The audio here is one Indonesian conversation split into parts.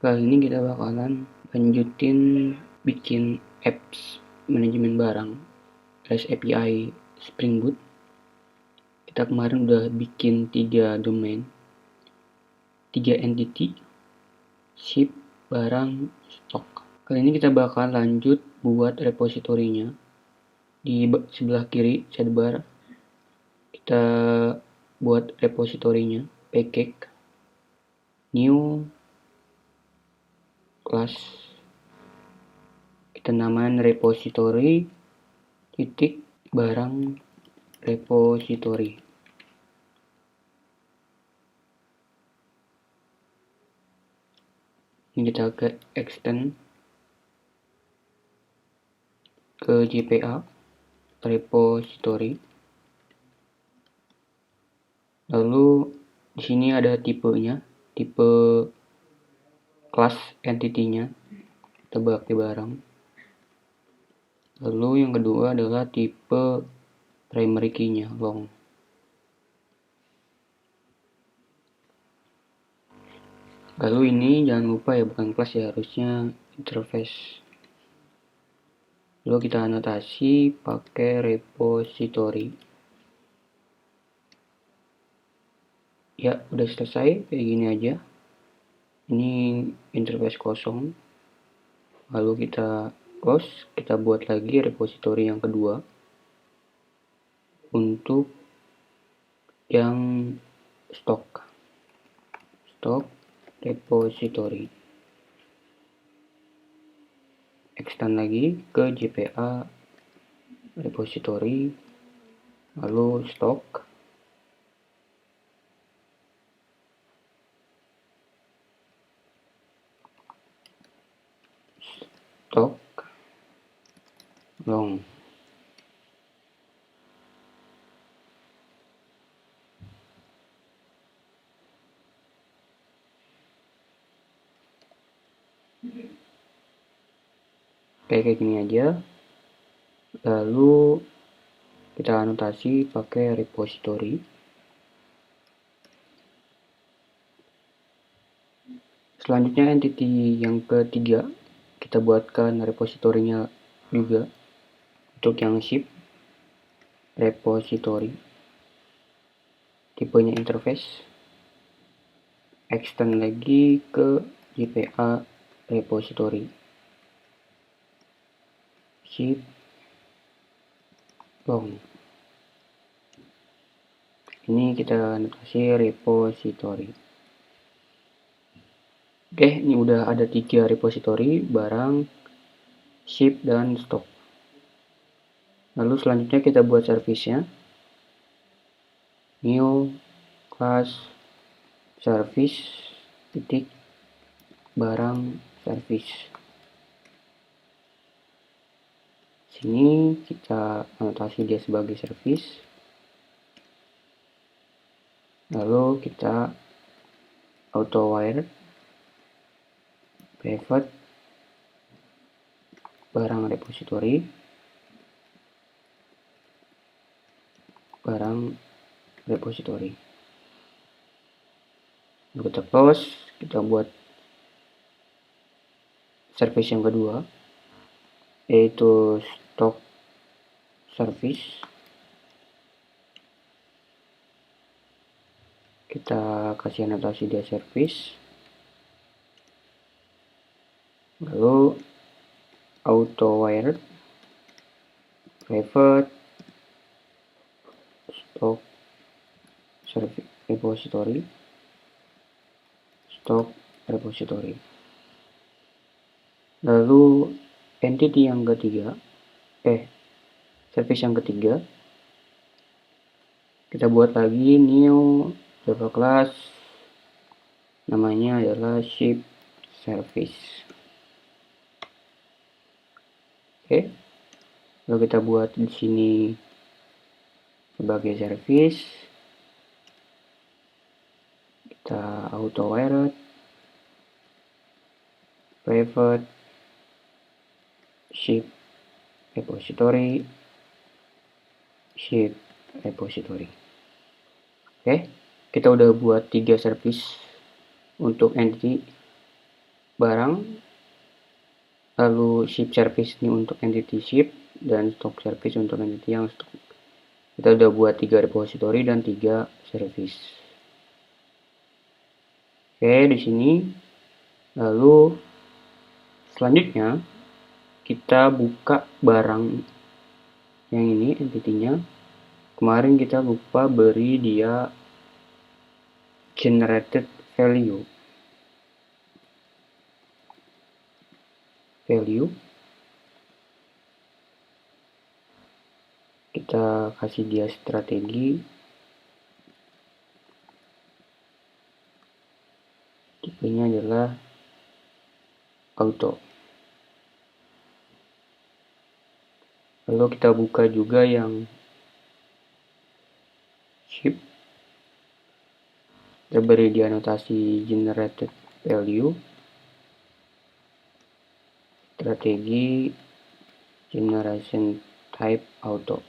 Kali ini kita bakalan lanjutin bikin apps manajemen barang REST API Spring Boot. Kita kemarin udah bikin 3 domain, 3 entity, ship, barang, stok. Kali ini kita bakal lanjut buat repositorinya. Di sebelah kiri sidebar kita buat repositorinya, package, new, class, kita namain repository titik barang repository. Ini kita ke extend ke JPA repository. Lalu di sini ada tipenya, tipe kelas entity-nya, kita pakai barang. Lalu yang kedua adalah tipe primary key-nya, long. Lalu ini jangan lupa ya, bukan kelas ya, harusnya interface. Lalu kita anotasi pakai repository. Ya, udah selesai kayak gini aja. Ini interface kosong. Lalu kita close, kita buat lagi repository yang kedua untuk yang stok repository. Extend lagi ke JPA repository, lalu stok, long. Kayak gini aja. Lalu kita anotasi pakai repository. Selanjutnya entity yang ketiga, kita buatkan repositorinya juga untuk yang ship repository. Tipenya interface. Extend lagi ke JPA repository. Ship long. Ini kita anotasi repository. Oke, ini udah ada 3 repository, barang, ship, dan stok. Lalu selanjutnya kita buat service-nya. New class service titik barang service. Sini kita anotasi dia sebagai service. Lalu kita auto wire private barang repository, Lalu kita close, kita buat service yang kedua, yaitu stock service. Kita kasih anotasi dia service. Lalu auto wire private stock service repository, Lalu entity yang ketiga, service yang ketiga, kita buat lagi new Java class, namanya adalah ship service. Oke, lalu kita buat di sini sebagai service. Kita auto wire private ship repository. Oke, kita udah buat 3 service untuk entity barang, lalu ship service ini untuk entity ship, dan stock service untuk entity yang stock. Kita udah buat 3 repository dan 3 service. Oke, di sini. Lalu selanjutnya kita buka barang yang ini, entity-nya. Kemarin kita lupa beri dia generated value. Kita kasih dia strategi. Tipenya adalah auto. Lalu kita buka juga yang ship. Kita beri dia anotasi generated value. Strategi generation type auto.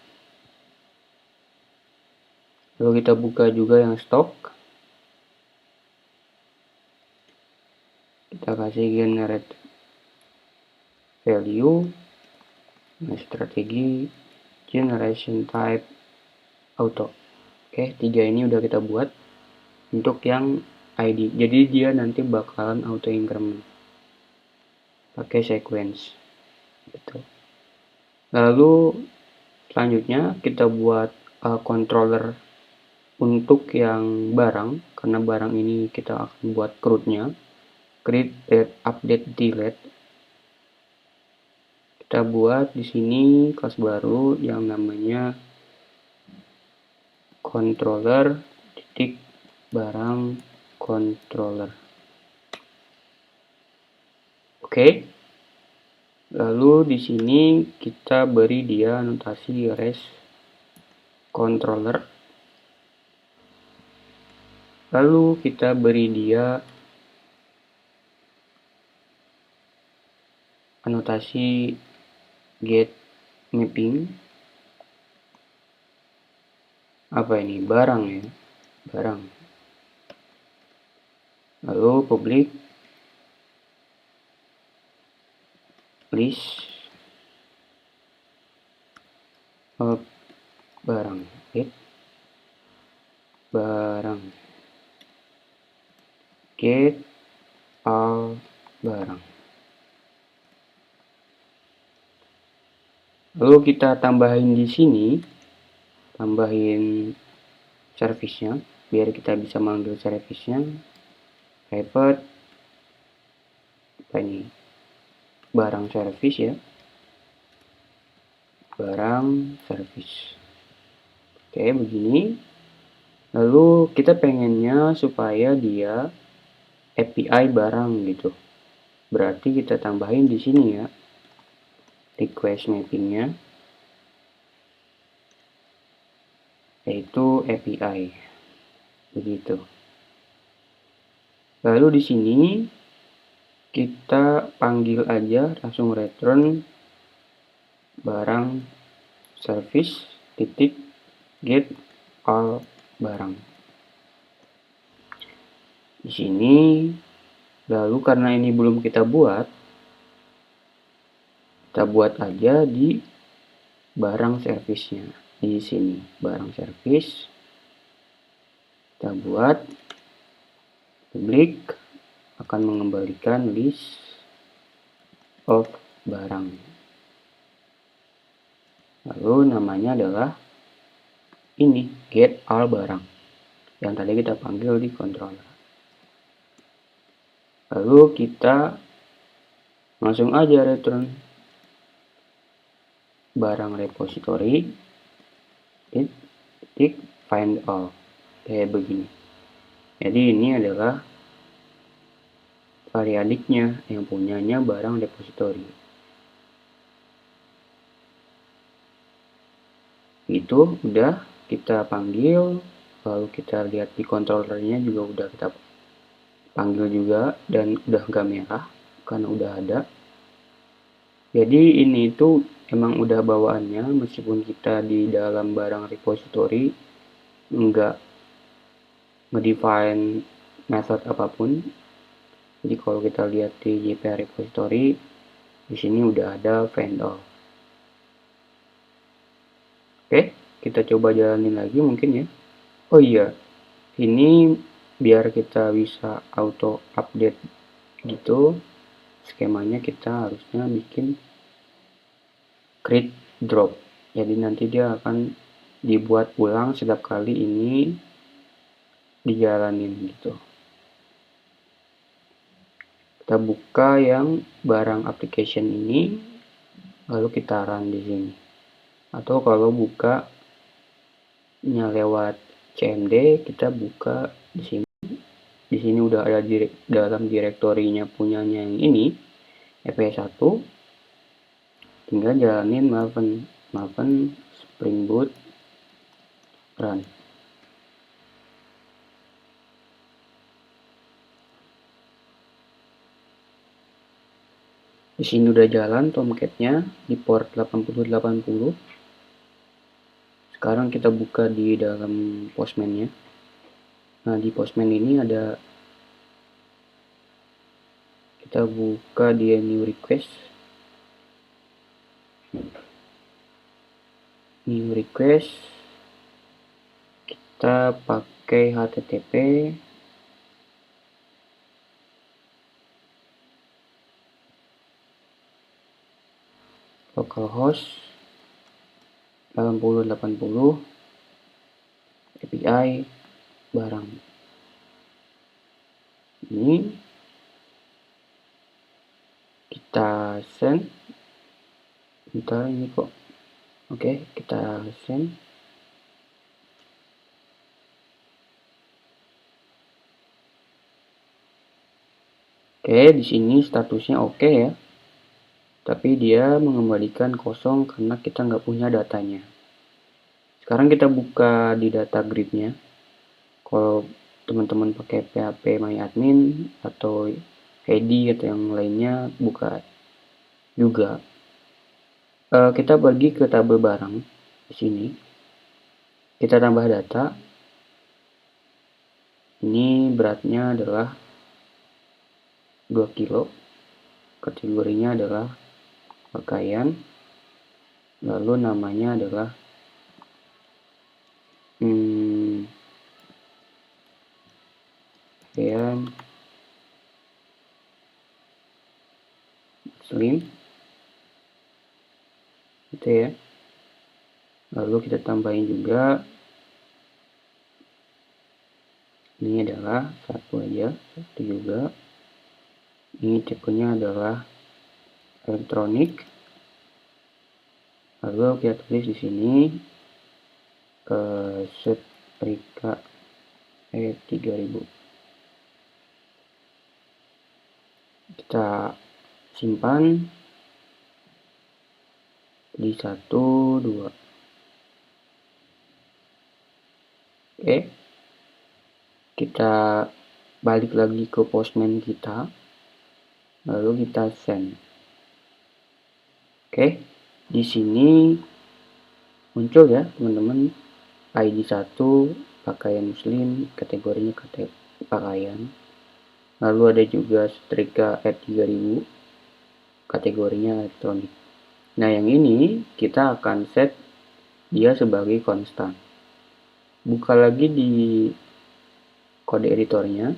Lalu kita buka juga yang stock. Kita kasih generate value. Nah, strategi generation type auto. Oke, 3 ini udah kita buat untuk yang ID. Jadi dia nanti bakalan auto increment pakai sequence. Gitu. Lalu selanjutnya kita buat controller untuk yang barang, karena barang ini kita akan buat CRUD-nya, create, update, delete. Kita buat di sini kelas baru yang namanya controller titik barang controller. Oke. Lalu di sini kita beri dia anotasi res controller. Lalu kita beri dia anotasi get mapping. Apa ini? Barang ya. Barang. Lalu public list of barang. Barang. Get all barang. Lalu kita tambahin di sini, tambahin service-nya biar kita bisa manggil service-nya. Private apa ini? Barang service ya. Barang service. Oke, begini. Lalu kita pengennya supaya dia API barang gitu. Berarti kita tambahin di sini ya. Request mappingnya yaitu API. Begitu. Lalu di sini kita panggil aja langsung return barang service titik get all barang. Di sini lalu karena ini belum kita buat aja di barang service-nya. Di sini barang service kita buat public akan mengembalikan list of barang. Lalu namanya adalah ini get all barang yang tadi kita panggil di controller. Lalu kita langsung aja return barang repository titik find all kayak begini. Jadi ini adalah variabelnya yang punyanya barang repository. Itu udah kita panggil, lalu kita lihat di controllernya juga udah kita panggil juga dan udah nggak merah karena udah ada. Jadi ini tuh emang udah bawaannya meskipun kita di dalam barang repository nggak ngedefine method apapun, Jadi kalau kita lihat di JPA repository, di sini udah ada vendor. Oke, kita coba jalanin lagi mungkin ya. Oh iya, ini biar kita bisa auto update gitu, skemanya kita harusnya bikin create drop. Jadi nanti dia akan dibuat ulang setiap kali ini dijalanin gitu. Kita buka yang barang application ini, lalu kita run di sini. Atau kalau bukanya lewat CMD, kita buka di sini. Di sini udah ada dalam direktorinya punyanya yang ini, EP1. Tinggal jalanin Maven Spring Boot run. Di sini udah jalan Tomcat-nya di port 8080. Sekarang kita buka di dalam Postman-nya. Nah, di Postman ini ada, kita buka dia new request. New request kita pakai HTTP localhost 8080 API barang. Ini kita send. Bentar, ini kok. Oke, kita send. Oke, di sini statusnya oke ya. Tapi dia mengembalikan kosong karena kita nggak punya datanya. Sekarang kita buka di data grid-nya. Kalau teman-teman pakai PHP MyAdmin atau Heady atau yang lainnya, buka juga. Kita pergi ke tabel barang di sini. Kita tambah data. Ini beratnya adalah 2 kilo. Kategorinya adalah pakaian. Lalu namanya adalah pakaian muslim. Gitu ya. Lalu kita tambahin juga, ini adalah satu aja, satu juga. Ini tipenya adalah elektronik. Lalu kita tulis di sini setrika 3000. Kita simpan di 1 2. Oke, kita balik lagi ke Postman kita, lalu kita send. Oke, di sini muncul ya teman-teman, ID 1 pakaian muslim, kategorinya pakaian. Lalu ada juga setrika F3000, kategorinya elektronik. Nah, yang ini kita akan set dia sebagai konstan. Buka lagi di kode editornya.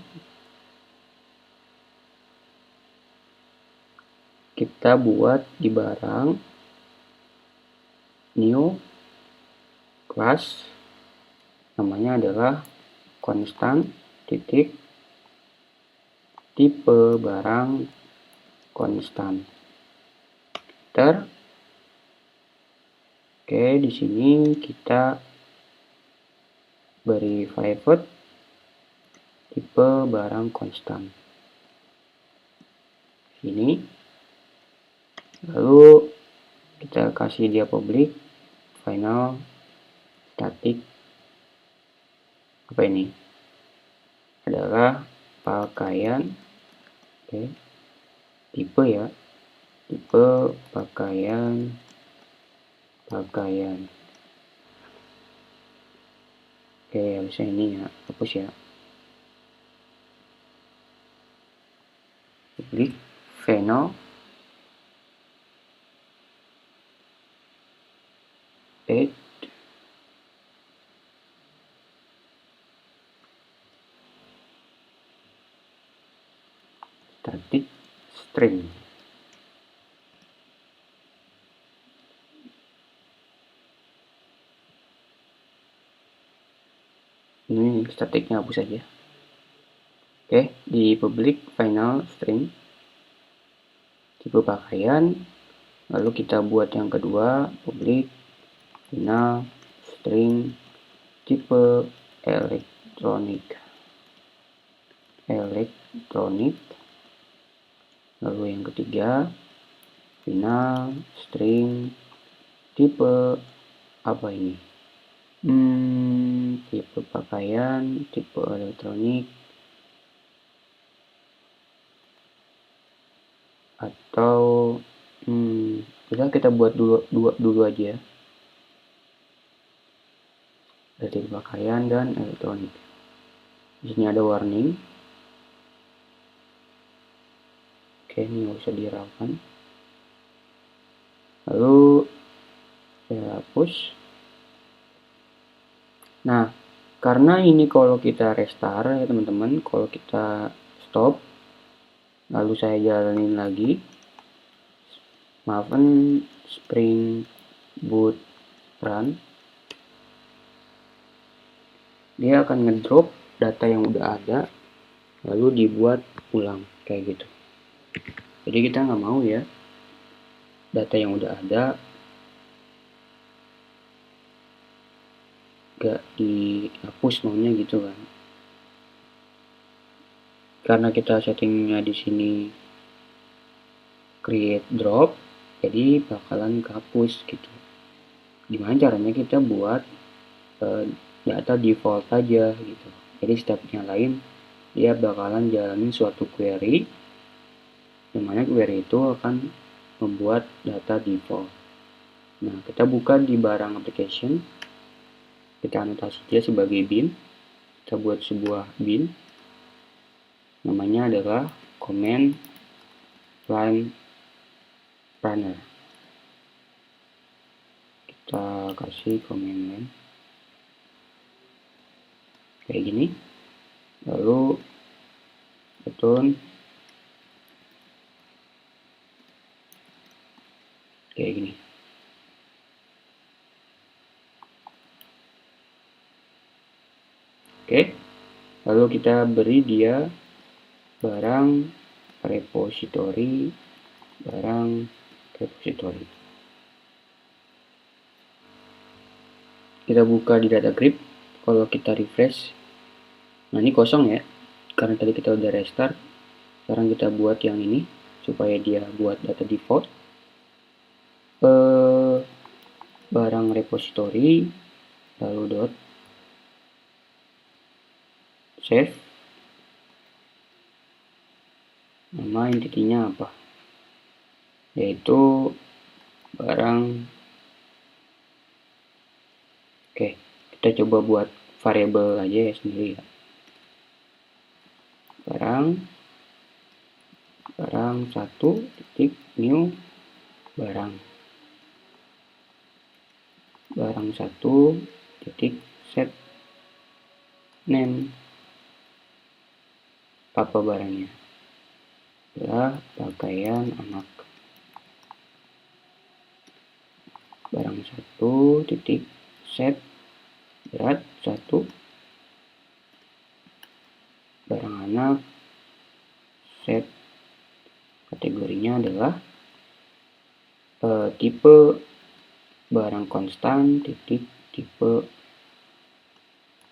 Kita buat di barang new class, namanya adalah konstan titik tipe barang konstan. Enter. Oke, di sini kita beri private tipe barang konstan. Ini. Lalu kita kasih dia public, final, static. Apa ini? Adalah pakaian. Oke. Tipe ya. Tipe pakaian. Oke, harusnya ini ya, hapus ya. public final add static string. Ini statiknya hapus saja. Oke, di public final string tipe pakaian, lalu kita buat yang kedua public final string tipe elektronik, lalu yang ketiga final string tipe apa ini, tipe pakaian, tipe elektronik, atau kita buat dulu aja, ada tipe pakaian dan elektronik. Di sini ada warning. Oke, ini nggak usah dihiraukan. Lalu saya hapus. Nah, karena ini kalau kita restart ya teman-teman, kalau kita stop lalu saya jalanin lagi, maafkan Spring Boot run, dia akan ngedrop data yang udah ada lalu dibuat ulang kayak gitu. Jadi kita nggak mau ya data yang udah ada gak dihapus, maunya gitu kan. Karena kita settingnya di sini create drop, jadi bakalan kehapus gitu. Gimana caranya kita buat data default aja gitu. Jadi stepnya lain dia bakalan jalanin suatu query, dimana query itu akan membuat data default. Nah, kita buka di barang application, kita anotasi dia sebagai bin, kita buat sebuah bin, namanya adalah command line runner. Kita kasih command line kayak gini, lalu return kayak gini. Oke, lalu kita beri dia barang repository. Kita buka di data grid, kalau kita refresh, nah ini kosong ya, karena tadi kita udah restart. Sekarang kita buat yang ini supaya dia buat data default. Barang repository, lalu dot save, nama entity-nya apa, yaitu barang. Oke, kita coba buat variabel aja ya sendiri ya. barang 1 titik new barang 1 titik set name, apa barangnya adalah pakaian anak. Barang 1 titik set berat 1, barang anak, set kategorinya adalah tipe barang konstan titik tipe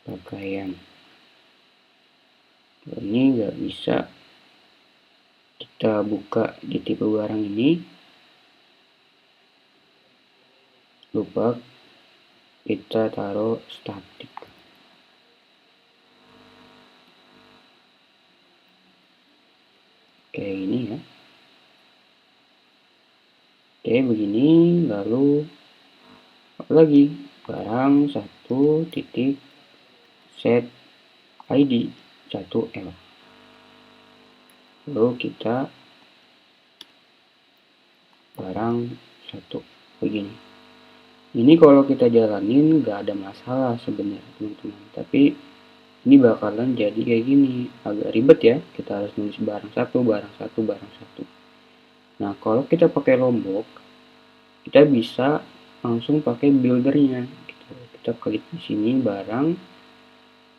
pakaian. Ini nggak bisa kita buka di tipe barang ini, lupa kita taruh static. Kayak gini ya. Oke, begini. Lalu apa lagi? Barang 1 titik set ID 1L. Lalu kita barang 1 begini. Ini kalau kita jalanin nggak ada masalah sebenarnya teman-teman, tapi ini bakalan jadi kayak gini, agak ribet ya, kita harus nulis barang 1, barang 1, barang 1. Nah kalau kita pakai Lombok, kita bisa langsung pakai buildernya gitu. Kita klik di sini barang,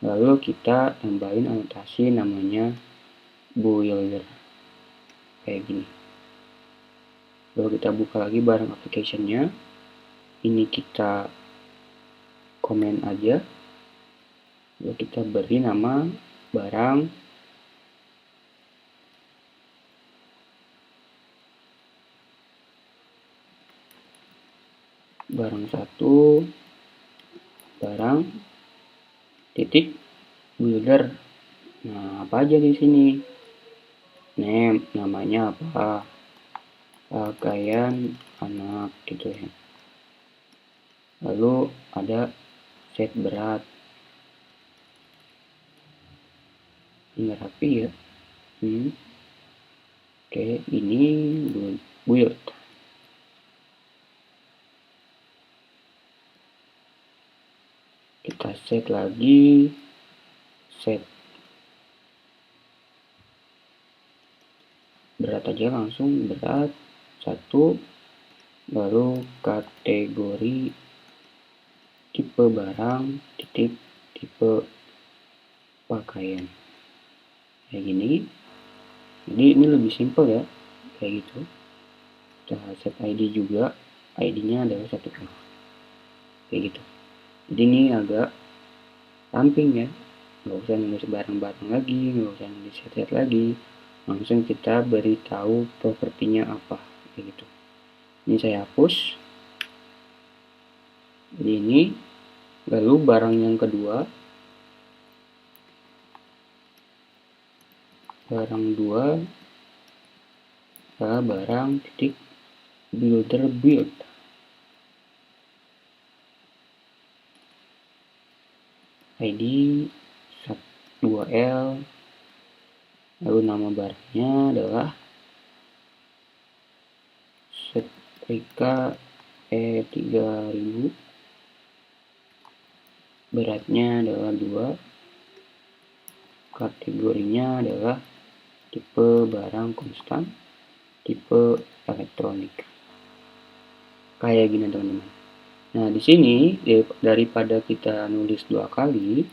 lalu kita tambahin anotasi namanya builder kayak gini. Lalu kita buka lagi barang application-nya. Ini kita komen aja, lalu kita beri nama barang barang 1, barang titik builder. Nah apa aja di sini? Name, namanya apa? Pakaian anak gitu ya. Lalu ada set berat, ini rapi ya. Oke, ini build. Kita set lagi, set berat aja langsung, berat 1, lalu kategori tipe barang titik tipe pakaian kayak gini. Jadi ini lebih simple ya, kayak gitu. Kita set ID juga, ID-nya adalah 1 kayak gitu. Jadi ini agak ramping ya, nggak usah nulis barang-barang lagi, nggak usah nulis set lagi, langsung kita beritahu propertinya apa kayak gitu. Ini saya hapus. Ini lalu barang yang kedua, barang 2 adalah barang titik builder build. ID 2L, lalu nama barangnya adalah setrika E3000, beratnya adalah 2, kategorinya adalah tipe barang konstan, tipe elektronik. Kayak gini teman-teman. Nah di sini daripada kita nulis 2 kali,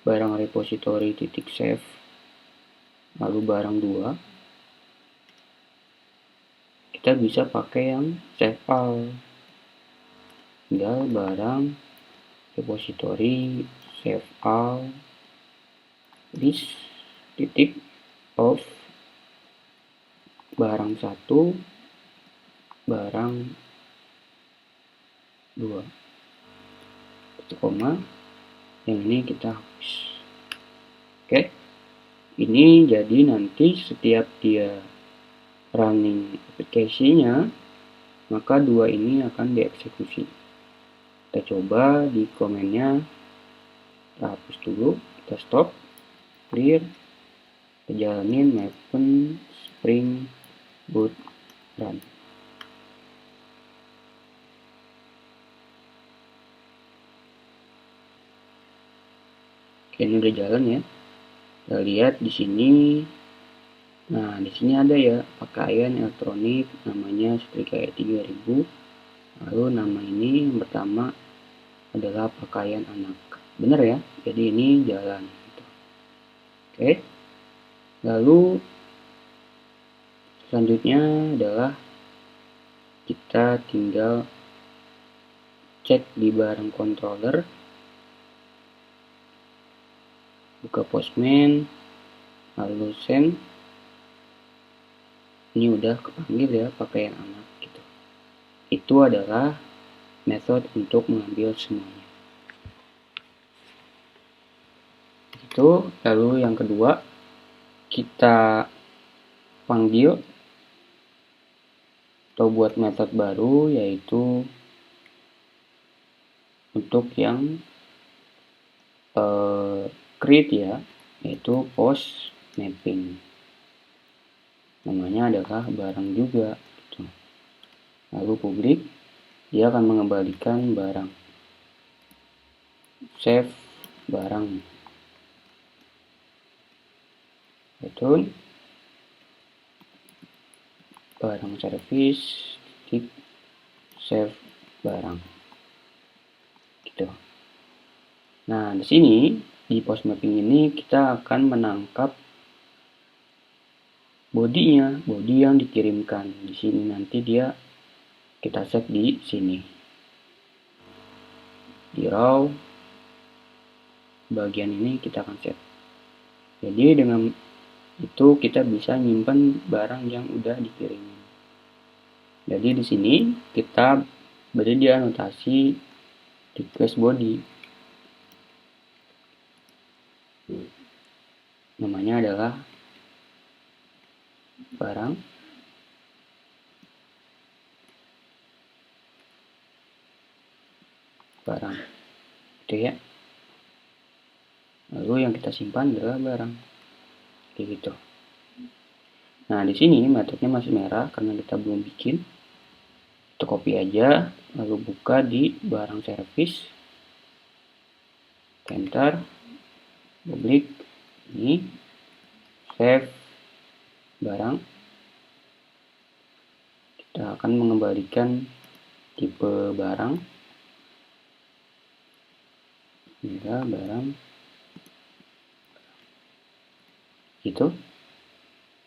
barang repository titik save, lalu barang 2, kita bisa pakai yang save all. Tinggal barang repository save all list titik of barang 1, barang 2, koma, yang ini kita hapus. Oke, ini jadi nanti setiap dia running aplikasinya, maka 2 ini akan dieksekusi. Kita coba di komennya, kita hapus dulu, kita stop, clear, kita jalanin Maven Spring Boot Run. Oke, ini udah jalan ya. Kita lihat di sini. Nah, di sini ada ya pakaian elektronik, namanya setrika E3000. Lalu nama ini yang pertama adalah pakaian anak. Benar ya? Jadi ini jalan. Oke. Lalu selanjutnya adalah kita tinggal cek di barang controller, buka Postman, lalu send. Ini udah kepanggil ya pakaian anak gitu. Itu adalah metode untuk mengambil semuanya. Itu lalu yang kedua kita panggil atau buat metode baru, yaitu untuk yang create ya, yaitu post mapping. Namanya adalah barang juga gitu. lalu publik, dia akan mengembalikan barang. Save barang. Return barang service titik save barang. Gitu. Nah, di sini di post mapping ini kita akan menangkap bodinya, body yang dikirimkan. Di sini nanti dia kita set di sini. Di row bagian ini kita akan set. Jadi dengan itu kita bisa nyimpan barang yang udah dikirim. Jadi di sini kita beri dia anotasi request body. Namanya adalah barang itu ya. Lalu yang kita simpan adalah barang kayak gitu. Nah, di sini metodenya masih merah karena kita belum bikin. Kita copy aja, lalu buka di barang service, enter, public, ini, save barang. Kita akan mengembalikan tipe barang, hingga barang, gitu.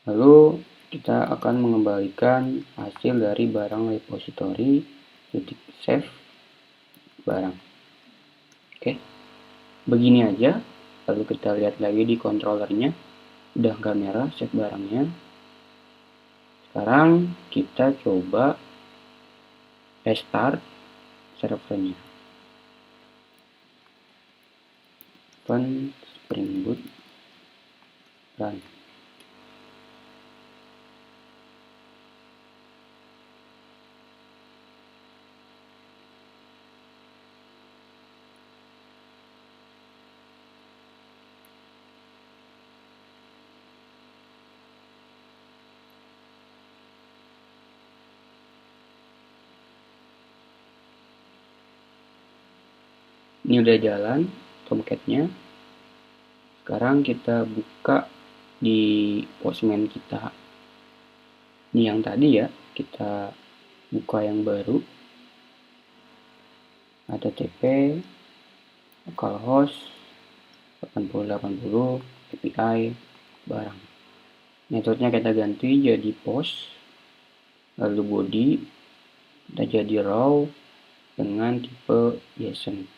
Lalu kita akan mengembalikan hasil dari barang repository titik save barang. Oke, begini aja. Lalu kita lihat lagi di controllernya, udah nggak merah save barangnya. Sekarang kita coba restart servernya. Open Spring Boot run. Ini udah jalan Tomcat-nya. Sekarang kita buka di Postman kita. Ini yang tadi ya, kita buka yang baru. Ada TP, localhost 8080, API, barang. Metodenya kita ganti jadi post, lalu body, kita jadi row dengan tipe JSON.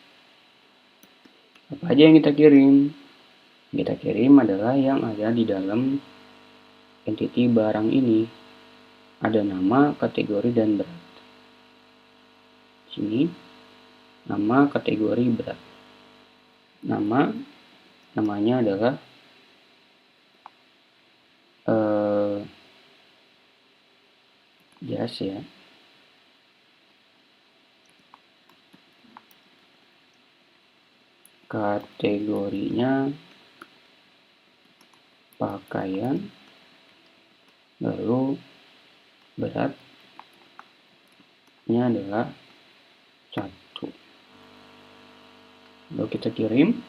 Apa aja yang kita kirim? Kita kirim adalah yang ada di dalam entity barang ini. Ada nama, kategori, dan berat. Sini, nama, kategori, berat. Namanya adalah jas ya. Kategorinya pakaian, lalu beratnya adalah 1. Lalu kita kirim.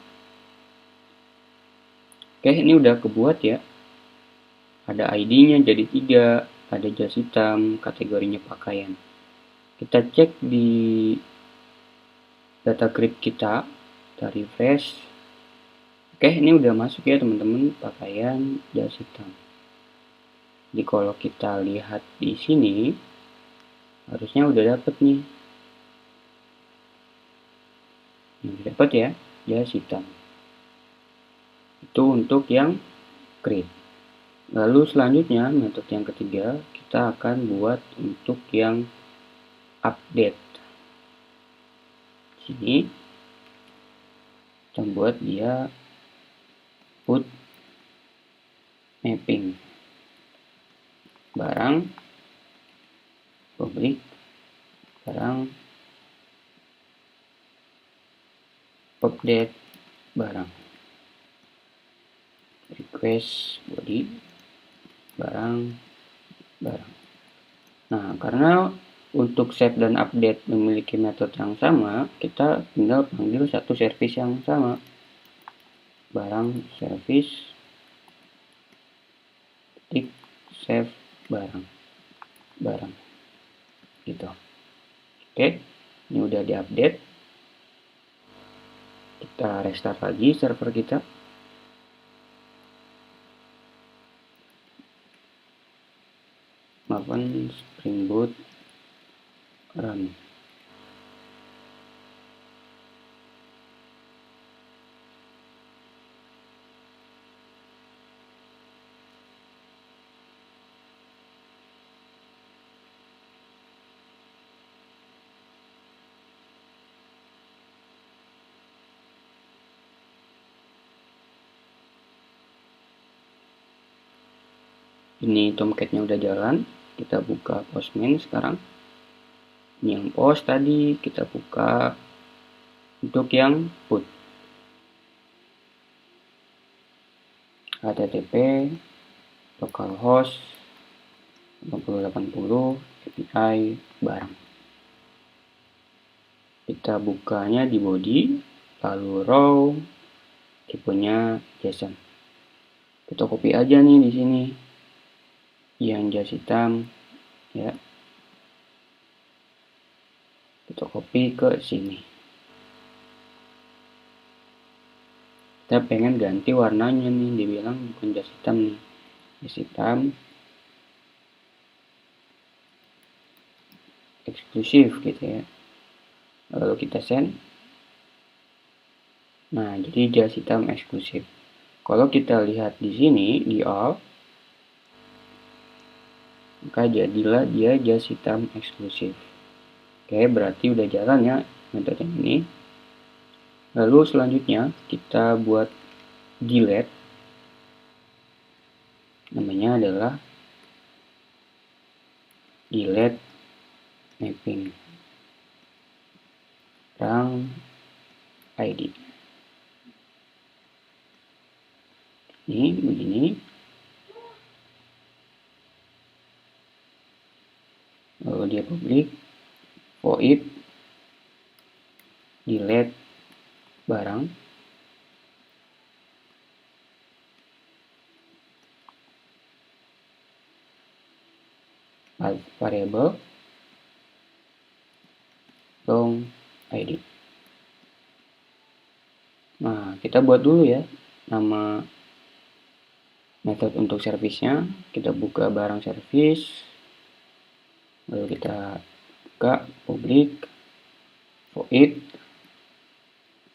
Oke, ini udah kebuat ya. Ada ID-nya jadi 3, ada jas hitam, kategorinya pakaian. Kita cek di data grid kita, kita refresh. Oke, ini udah masuk ya teman-teman, pakaian jas hitam. Jadi kalau kita lihat di sini, harusnya udah dapet nih. Ini dapat ya, jas hitam. Itu untuk yang grid. Lalu selanjutnya, metode yang ketiga, kita akan buat untuk yang update. Sini, kita buat dia put mapping. Barang, public, barang, update, barang. Request body, barang. Nah, karena Untuk save dan update memiliki metode yang sama, kita tinggal panggil satu service yang sama, barang service titik save barang gitu. Oke, ini udah diupdate. Kita restart lagi server kita. Maafkan, Spring Boot run. Ini Tomcat-nya udah jalan. Kita buka Postman sekarang. Ini yang post tadi, kita buka untuk yang put. HTTP localhost 8080 API barang. Kita bukanya di body, lalu row, tipenya JSON. Kita copy aja nih di sini yang jas hitam, ya. Kita copy ke sini. Kita pengen ganti warnanya nih, dibilang bukan jas hitam nih, jas hitam eksklusif gitu ya. Lalu kita send. Nah, jadi jas hitam eksklusif. Kalau kita lihat di sini di all, maka jadilah dia jas hitam eksklusif. Oke, berarti udah jalan ya metode ini. Lalu selanjutnya kita buat delete. Namanya adalah delete mapping barang ID. Ini begini. Lalu dia publik void delete barang variable long ID. Nah, kita buat dulu ya nama metode untuk servisnya. Kita buka barang service, lalu kita buka public void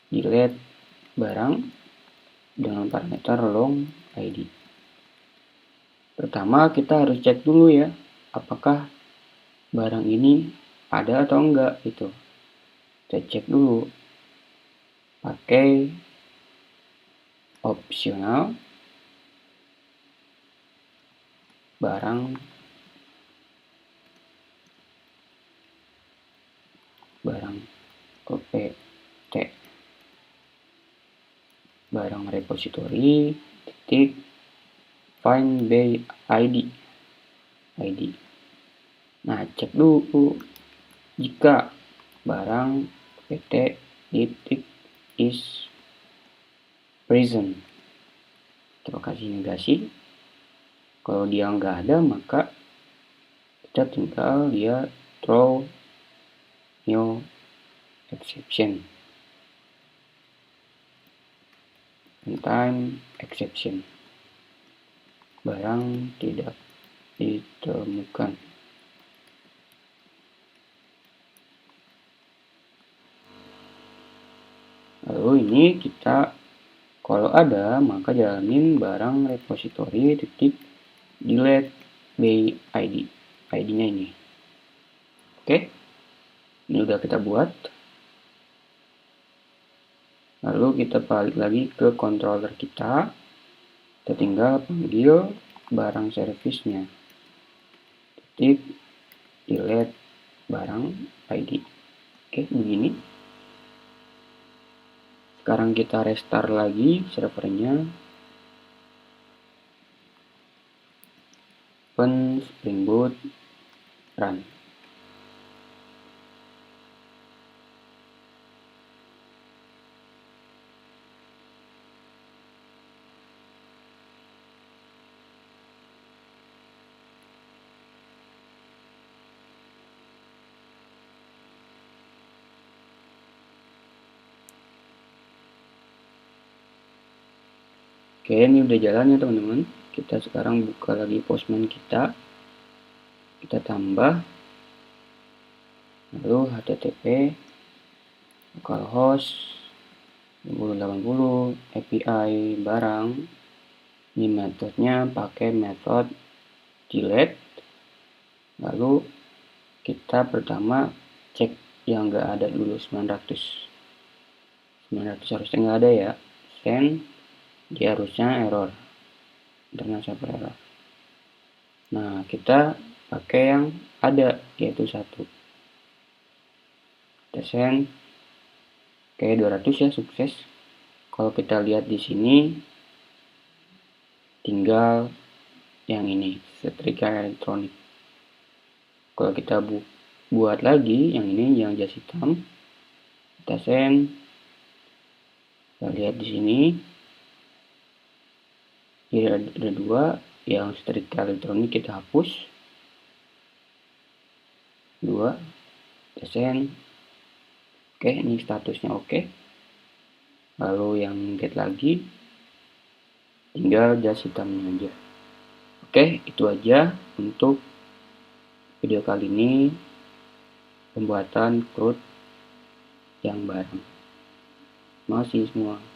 delete barang dengan parameter long ID. Pertama kita harus cek dulu ya, apakah barang ini ada atau enggak itu. Kita cek dulu pakai opsional barang opt barang repository titik find by ID. Nah, cek dulu jika barang pt titik is present. Kita kasih negasi. Kalau dia nggak ada, maka kita tinggal dia throw new exception. Time exception. Barang tidak ditemukan. Lalu ini kita kalau ada maka jalanin barang repository titik delete by ID. ID-nya ini. Oke. Ini udah kita buat. Lalu kita balik lagi ke controller kita. Kita tinggal panggil barang service-nya. Titik delete barang ID. Oke, begini. Sekarang kita restart lagi servernya. Open Spring Boot run. Oke, ini udah jalan ya teman-teman. Kita sekarang buka lagi Postman kita tambah, lalu http localhost 1080 API barang. Ini metodenya pakai metode delete. Lalu kita pertama cek yang nggak ada dulu 900 harusnya nggak ada ya. Send, dia harusnya error, internet server error. Nah, kita pakai yang ada, yaitu 1. Kita send. Oke, 200 ya, sukses. Kalau kita lihat di sini, tinggal yang ini, setrika elektronik. Kalau kita buat lagi yang ini, yang jas hitam, kita send. Kita lihat di sini, ada 2, yang setrika elektronik kita hapus. 2, kita send. Oke, ini statusnya oke. Lalu yang get lagi, tinggal jas hitamnya aja. Oke, itu aja untuk video kali ini, pembuatan CRUD yang baru. Terima kasih semua.